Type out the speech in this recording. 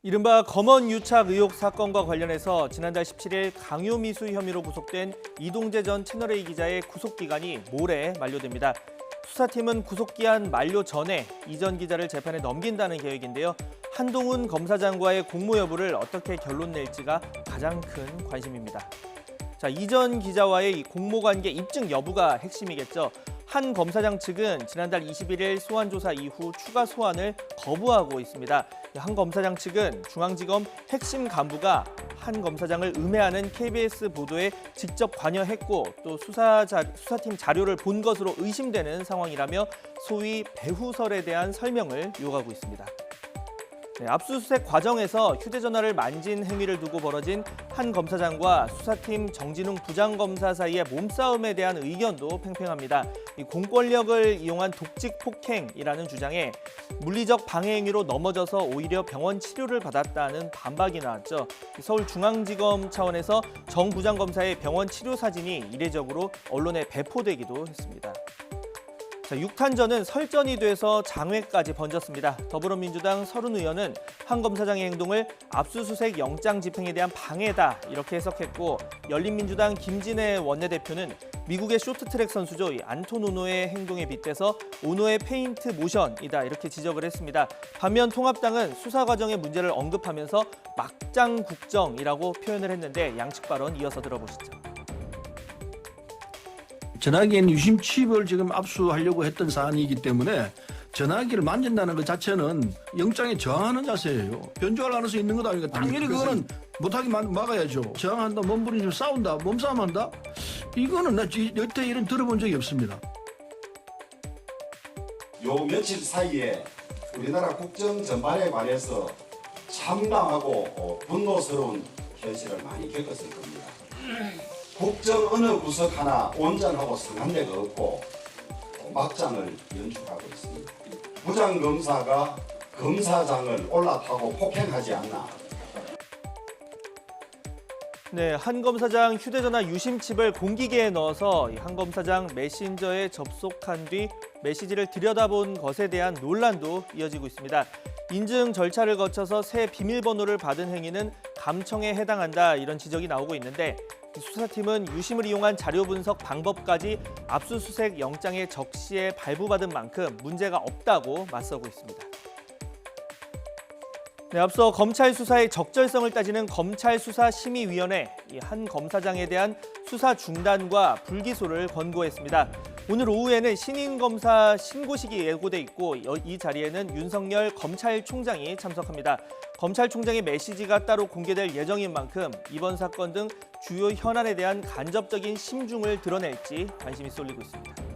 이른바 검언 유착 의혹 사건과 관련해서 지난달 17일 강요미수 혐의로 구속된 이동재 전 채널A 기자의 구속기간이 모레 만료됩니다. 수사팀은 구속기한 만료 전에 이 전 기자를 재판에 넘긴다는 계획인데요. 한동훈 검사장과의 공모 여부를 어떻게 결론 낼지가 가장 큰 관심입니다. 자, 이 전 기자와의 이 공모관계 입증 여부가 핵심이겠죠. 한 검사장 측은 지난달 21일 소환 조사 이후 추가 소환을 거부하고 있습니다. 한 검사장 측은 중앙지검 핵심 간부가 한 검사장을 음해하는 KBS 보도에 직접 관여했고 또 수사팀 자료를 본 것으로 의심되는 상황이라며 소위 배후설에 대한 설명을 요구하고 있습니다. 압수수색 과정에서 휴대전화를 만진 행위를 두고 벌어진 한 검사장과 수사팀 정진웅 부장검사 사이의 몸싸움에 대한 의견도 팽팽합니다. 이 공권력을 이용한 독직 폭행이라는 주장에 물리적 방해 행위로 넘어져서 오히려 병원 치료를 받았다는 반박이 나왔죠. 서울중앙지검 차원에서 정 부장검사의 병원 치료 사진이 이례적으로 언론에 배포되기도 했습니다. 6탄전은 설전이 돼서 장외까지 번졌습니다. 더불어민주당 서른 의원은 한 검사장의 행동을 압수수색 영장 집행에 대한 방해다 이렇게 해석했고 열린민주당 김진애 원내대표는 미국의 쇼트트랙 선수죠. 안톤 오노의 행동에 빗대서 오노의 페인트 모션이다 이렇게 지적을 했습니다. 반면 통합당은 수사 과정의 문제를 언급하면서 막장 국정이라고 표현을 했는데 양측 발언 이어서 들어보시죠. 전화기에는 유심 칩을 지금 압수하려고 했던 사안이기 때문에 전화기를 만진다는 것 자체는 영장에 저항하는 자세예요. 변조할 가능성이 있는 것 아닙니까? 당연히 그거는 못하게 막아야죠. 저항한다, 몸부림치고 싸운다, 몸싸움한다? 이거는 나 여태 이런 들어본 적이 없습니다. 요 며칠 사이에 우리나라 국정 전반에 관해서 참담하고 분노스러운 현실을 많이 겪었을 겁니다. 국정 어느 구석 하나 온전하고 성한 데가 없고 막장을 연출하고 있습니다. 부장검사가 검사장을 올라타고 폭행하지 않나. 네, 한 검사장 휴대전화 유심칩을 공기계에 넣어서 한 검사장 메신저에 접속한 뒤 메시지를 들여다본 것에 대한 논란도 이어지고 있습니다. 인증 절차를 거쳐서 새 비밀번호를 받은 행위는 감청에 해당한다 이런 지적이 나오고 있는데 수사팀은 유심을 이용한 자료 분석 방법까지 압수수색 영장에 적시에 발부받은 만큼 문제가 없다고 맞서고 있습니다. 네, 앞서 검찰 수사의 적절성을 따지는 검찰수사심의위원회 한 검사장에 대한 수사 중단과 불기소를 권고했습니다. 오늘 오후에는 신임 검사 신고식이 예고돼 있고 이 자리에는 윤석열 검찰총장이 참석합니다. 검찰총장의 메시지가 따로 공개될 예정인 만큼 이번 사건 등 주요 현안에 대한 간접적인 심중을 드러낼지 관심이 쏠리고 있습니다.